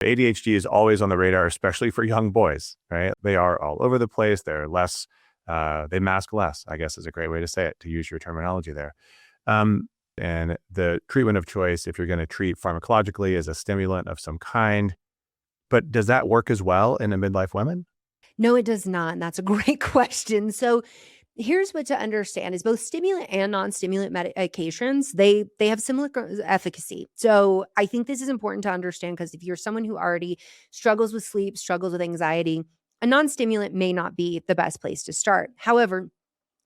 ADHD is always on the radar, especially for young boys, right? They are all over the place. They're less, they mask less, I guess is a great way to say it, to use your terminology there. Um, and the treatment of choice, if you're going to treat pharmacologically, is a stimulant of some kind. But does that work as well in a midlife women? No, it does not. And that's a great question. So here's what to understand is both stimulant and non-stimulant medications, they have similar efficacy. So I think this is important to understand because if you're someone who already struggles with sleep, struggles with anxiety, a non-stimulant may not be the best place to start. However,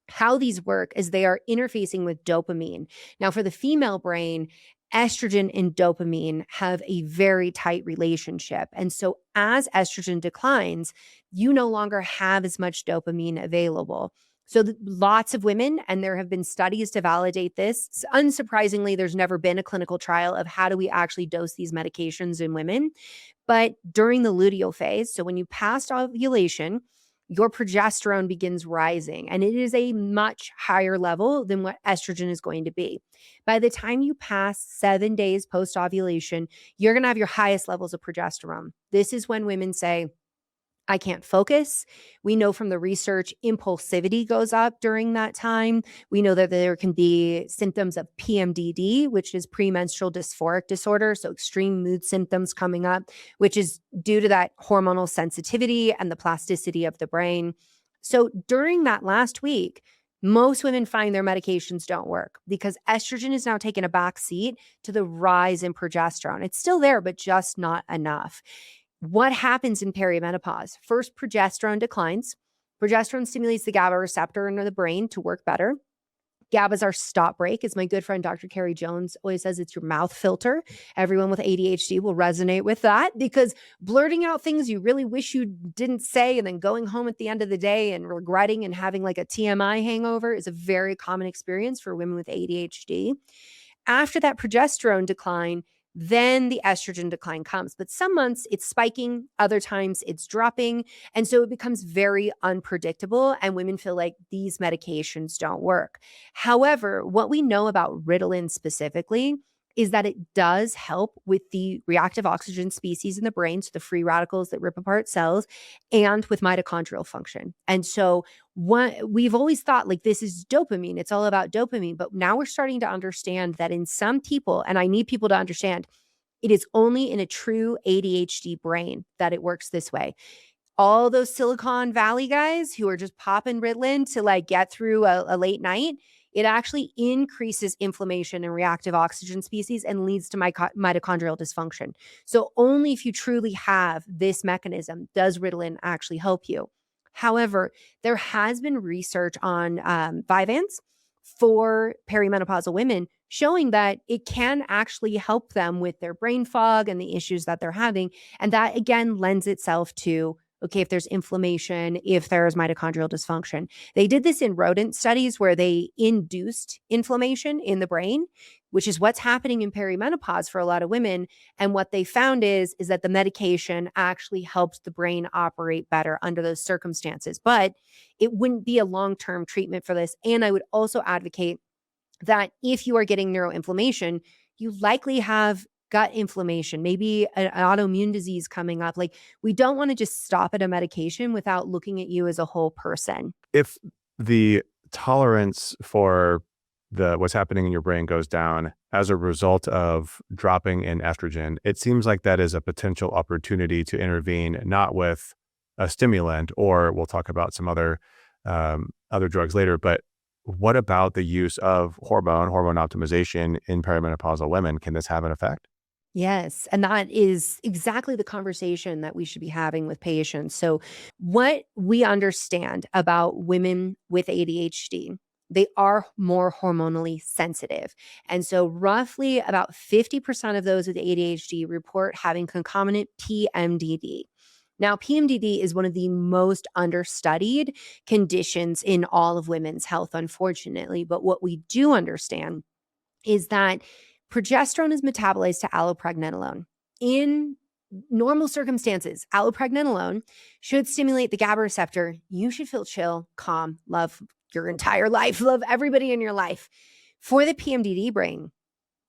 how these work is they are interfacing with dopamine. Now, for the female brain, estrogen and dopamine have a very tight relationship. And so, as estrogen declines, you no longer have as much dopamine available. So, lots of women, and there have been studies to validate this. Unsurprisingly, there's never been a clinical trial of how do we actually dose these medications in women. But during the luteal phase, so when you passed ovulation, your progesterone begins rising, and it is a much higher level than what estrogen is going to be. By the time you pass 7 days post ovulation, you're going to have your highest levels of progesterone. This is when women say, I can't focus. We know from the research, impulsivity goes up during that time. We know that there can be symptoms of PMDD, which is premenstrual dysphoric disorder. So extreme mood symptoms coming up, which is due to that hormonal sensitivity and the plasticity of the brain. So during that last week, most women find their medications don't work because estrogen is now taking a back seat to the rise in progesterone. It's still there, but just not enough. What happens in perimenopause? First, progesterone declines. Progesterone stimulates the GABA receptor in the brain to work better. GABA is our stop break. As my good friend Dr. Carrie Jones always says, it's your mouth filter. Everyone with ADHD will resonate with that because blurting out things you really wish you didn't say and then going home at the end of the day and regretting and having like a TMI hangover is a very common experience for women with ADHD. After that progesterone decline, then the estrogen decline comes. But some months it's spiking, other times it's dropping. And so it becomes very unpredictable, and women feel like these medications don't work. However, what we know about Ritalin specifically is that it does help with the reactive oxygen species in the brain, so the free radicals that rip apart cells, and with mitochondrial function. And so we've always thought like this is dopamine, it's all about dopamine, but now we're starting to understand that in some people, and I need people to understand, it is only in a true ADHD brain that it works this way. All those Silicon Valley guys who are just popping Ritalin to like get through a late night, it actually increases inflammation and reactive oxygen species and leads to mitochondrial dysfunction. So only if you truly have this mechanism does Ritalin actually help you. However, there has been research on Vyvanse for perimenopausal women showing that it can actually help them with their brain fog and the issues that they're having. And that again lends itself to, okay, if there's inflammation, if there's mitochondrial dysfunction. They did this in rodent studies where they induced inflammation in the brain, which is what's happening in perimenopause for a lot of women. And what they found is that the medication actually helps the brain operate better under those circumstances. But it wouldn't be a long-term treatment for this. And I would also advocate that if you are getting neuroinflammation, you likely have gut inflammation, maybe an autoimmune disease coming up. Like, we don't want to just stop at a medication without looking at you as a whole person. If the tolerance for what's happening in your brain goes down as a result of dropping in estrogen, it seems like that is a potential opportunity to intervene, not with a stimulant, or we'll talk about some other drugs later, but what about the use of hormone optimization in perimenopausal women? Can this have an effect? Yes. And that is exactly the conversation that we should be having with patients. So, what we understand about women with ADHD, they are more hormonally sensitive. And so, roughly about 50% of those with ADHD report having concomitant PMDD. Now, PMDD is one of the most understudied conditions in all of women's health, unfortunately. But what we do understand is that progesterone is metabolized to allopregnenolone. In normal circumstances, allopregnenolone should stimulate the GABA receptor. You should feel chill, calm, love your entire life, love everybody in your life. For the PMDD brain,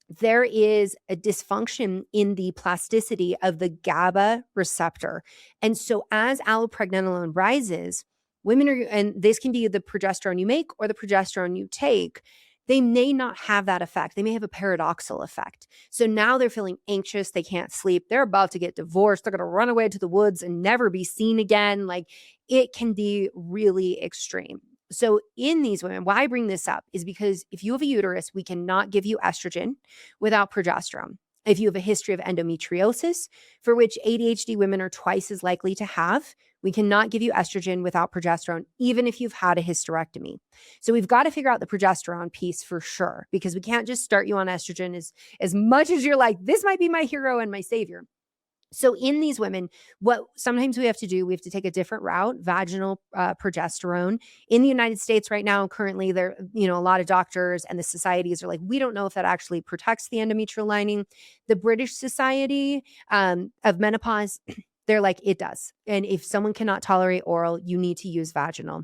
there is a dysfunction in the plasticity of the GABA receptor. And so as allopregnanolone rises, women are, and this can be the progesterone you make or the progesterone you take, they may not have that effect. They may have a paradoxical effect. So now they're feeling anxious. They can't sleep. They're about to get divorced. They're going to run away to the woods and never be seen again. Like, it can be really extreme. So in these women, why I bring this up is because if you have a uterus, we cannot give you estrogen without progesterone. If you have a history of endometriosis, for which ADHD women are twice as likely to have, we cannot give you estrogen without progesterone, even if you've had a hysterectomy. So we've got to figure out the progesterone piece for sure, because we can't just start you on estrogen as much as you're like, this might be my hero and my savior. So in these women, what sometimes we have to do, we have to take a different route, vaginal progesterone. In the United States right now, currently there, a lot of doctors and the societies are like, we don't know if that actually protects the endometrial lining. The British Society of Menopause, they're like, it does. And if someone cannot tolerate oral, you need to use vaginal.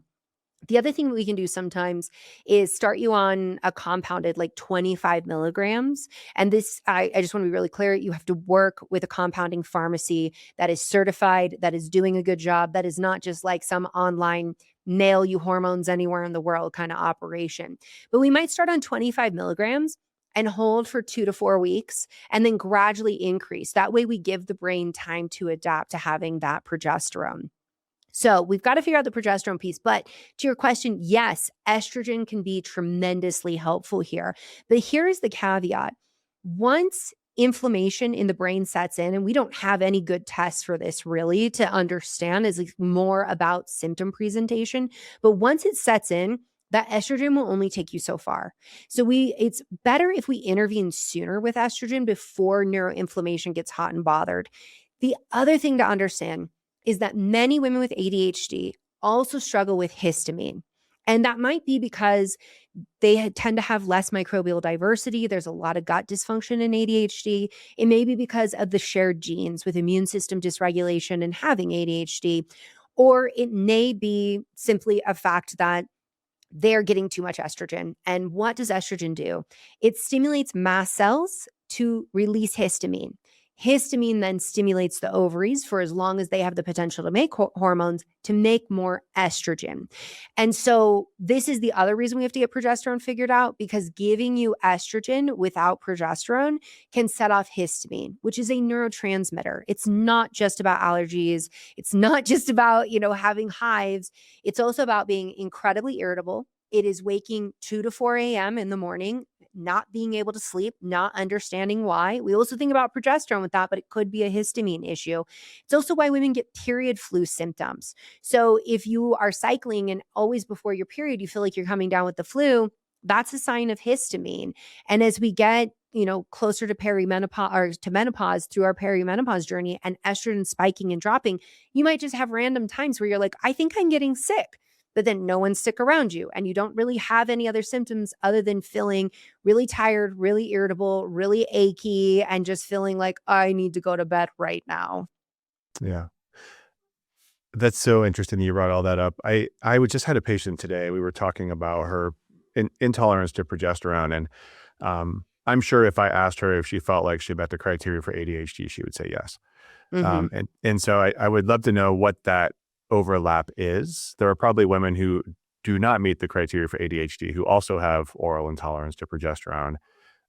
The other thing we can do sometimes is start you on a compounded, like 25 milligrams. And this, I just want to be really clear, you have to work with a compounding pharmacy that is certified, that is doing a good job, that is not just like some online nail you hormones anywhere in the world kind of operation. But we might start on 25 milligrams and hold for 2 to 4 weeks and then gradually increase. That way we give the brain time to adapt to having that progesterone. So we've got to figure out the progesterone piece. But to your question, yes, estrogen can be tremendously helpful here. But here's the caveat. Once inflammation in the brain sets in, and we don't have any good tests for this really to understand, is more about symptom presentation. But once it sets in, that estrogen will only take you so far. So it's better if we intervene sooner with estrogen before neuroinflammation gets hot and bothered. The other thing to understand is that many women with ADHD also struggle with histamine. And that might be because they tend to have less microbial diversity. There's a lot of gut dysfunction in ADHD. It may be because of the shared genes with immune system dysregulation and having ADHD. Or it may be simply a fact that they're getting too much estrogen. And what does estrogen do? It stimulates mast cells to release histamine. Histamine then stimulates the ovaries for as long as they have the potential to make hormones to make more estrogen. And so this is the other reason we have to get progesterone figured out, because giving you estrogen without progesterone can set off histamine, which is a neurotransmitter. It's not just about allergies. It's not just about, having hives. It's also about being incredibly irritable. It is waking 2 to 4 a.m. in the morning, not being able to sleep, not understanding why. We also think about progesterone with that, but it could be a histamine issue. It's also why women get period flu symptoms. So if you are cycling and always before your period, you feel like you're coming down with the flu, that's a sign of histamine. And as we get closer to perimenopause or to menopause through our perimenopause journey and estrogen spiking and dropping, you might just have random times where you're like, I think I'm getting sick. But then no one's sick around you and you don't really have any other symptoms other than feeling really tired, really irritable, really achy, and just feeling like I need to go to bed right now. Yeah. That's so interesting that you brought all that up. I just had a patient today. We were talking about her intolerance to progesterone. And I'm sure if I asked her if she felt like she met the criteria for ADHD, she would say yes. Mm-hmm. And so I would love to know what that overlap is. There are probably women who do not meet the criteria for ADHD who also have oral intolerance to progesterone.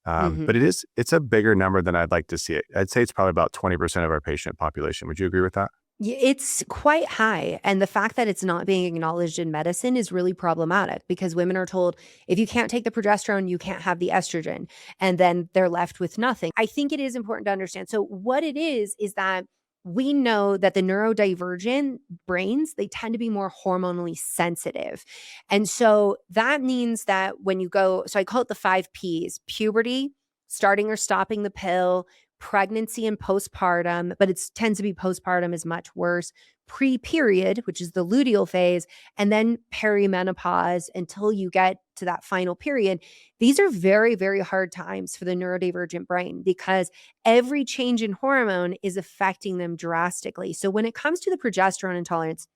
Mm-hmm. But it's a bigger number than I'd like to see it. I'd say it's probably about 20% of our patient population. Would you agree with that? It's quite high. And the fact that it's not being acknowledged in medicine is really problematic, because women are told, if you can't take the progesterone, you can't have the estrogen. And then they're left with nothing. I think it is important to understand. So what it is that we know that the neurodivergent brains, they tend to be more hormonally sensitive. And so that means that when you go, so I call it the 5 Ps: puberty, starting or stopping the pill; pregnancy and postpartum, but it tends to be postpartum is much worse; pre-period, which is the luteal phase; and then perimenopause until you get to that final period. These are very, very hard times for the neurodivergent brain, because every change in hormone is affecting them drastically. So when it comes to the progesterone intolerance,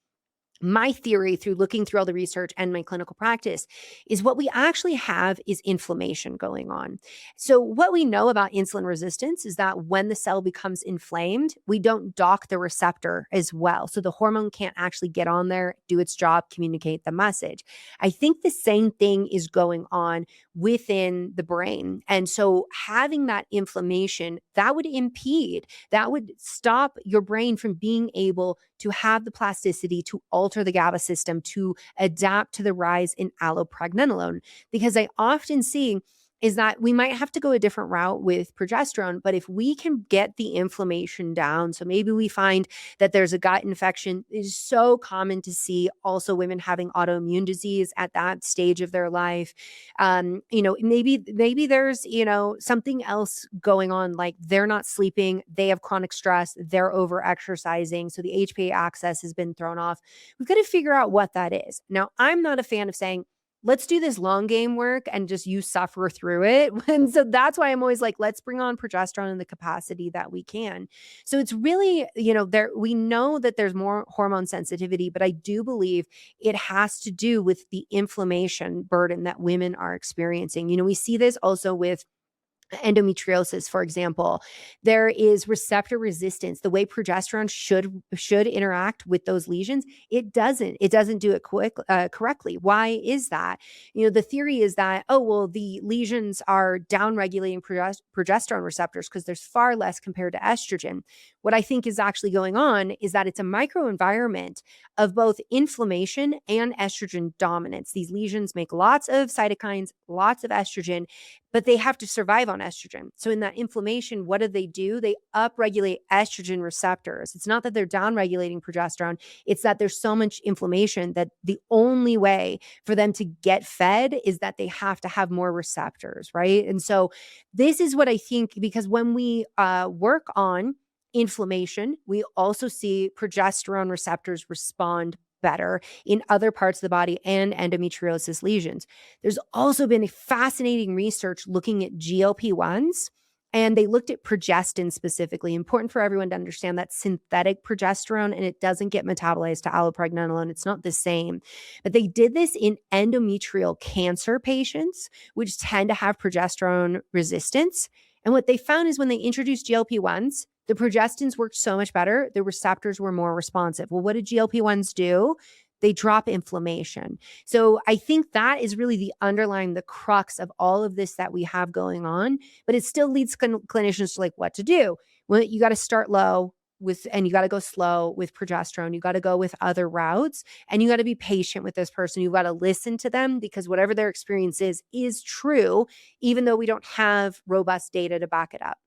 My theory through looking through all the research and my clinical practice is what we actually have is inflammation going on. So, what we know about insulin resistance is that when the cell becomes inflamed, we don't dock the receptor as well. So, the hormone can't actually get on there, do its job, communicate the message. I think the same thing is going on within the brain. And so, having that inflammation, that would impede, that would stop your brain from being able to have the plasticity to alter the GABA system to adapt to the rise in allopregnenolone. Because I often see is that we might have to go a different route with progesterone, but if we can get the inflammation down, so maybe we find that there's a gut infection. It is so common to see also women having autoimmune disease at that stage of their life. Maybe there's, something else going on, like they're not sleeping, they have chronic stress, they're over exercising. So the HPA axis has been thrown off. We've got to figure out what that is. Now, I'm not a fan of saying, let's do this long game work and just you suffer through it. And so that's why I'm always like, let's bring on progesterone in the capacity that we can. So it's really, we know that there's more hormone sensitivity, but I do believe it has to do with the inflammation burden that women are experiencing. We see this also with endometriosis, for example. There is receptor resistance. The way progesterone should interact with those lesions, it doesn't do it correctly. Why is that? The theory is that, oh well, the lesions are down regulating progesterone receptors because there's far less compared to estrogen. What I think is actually going on is that it's a microenvironment of both inflammation and estrogen dominance. These lesions make lots of cytokines, lots of estrogen, but they have to survive on estrogen. So in that inflammation, what do? They upregulate estrogen receptors. It's not that they're downregulating progesterone. It's that there's so much inflammation that the only way for them to get fed is that they have to have more receptors, right? And so this is what I think, because when we work on inflammation, we also see progesterone receptors respond better in other parts of the body and endometriosis lesions. There's also been fascinating research looking at GLP-1s, and they looked at progestin specifically. Important for everyone to understand that synthetic progesterone, and it doesn't get metabolized to allopregnanolone. It's not the same. But they did this in endometrial cancer patients, which tend to have progesterone resistance. And what they found is when they introduced GLP-1s, the progestins worked so much better. The receptors were more responsive. Well, what did GLP-1s do? They drop inflammation. So I think that is really the crux of all of this that we have going on, but it still leads clinicians to like what to do. Well, you got to start low and you got to go slow with progesterone. You got to go with other routes, and you got to be patient with this person. You got to listen to them, because whatever their experience is true, even though we don't have robust data to back it up.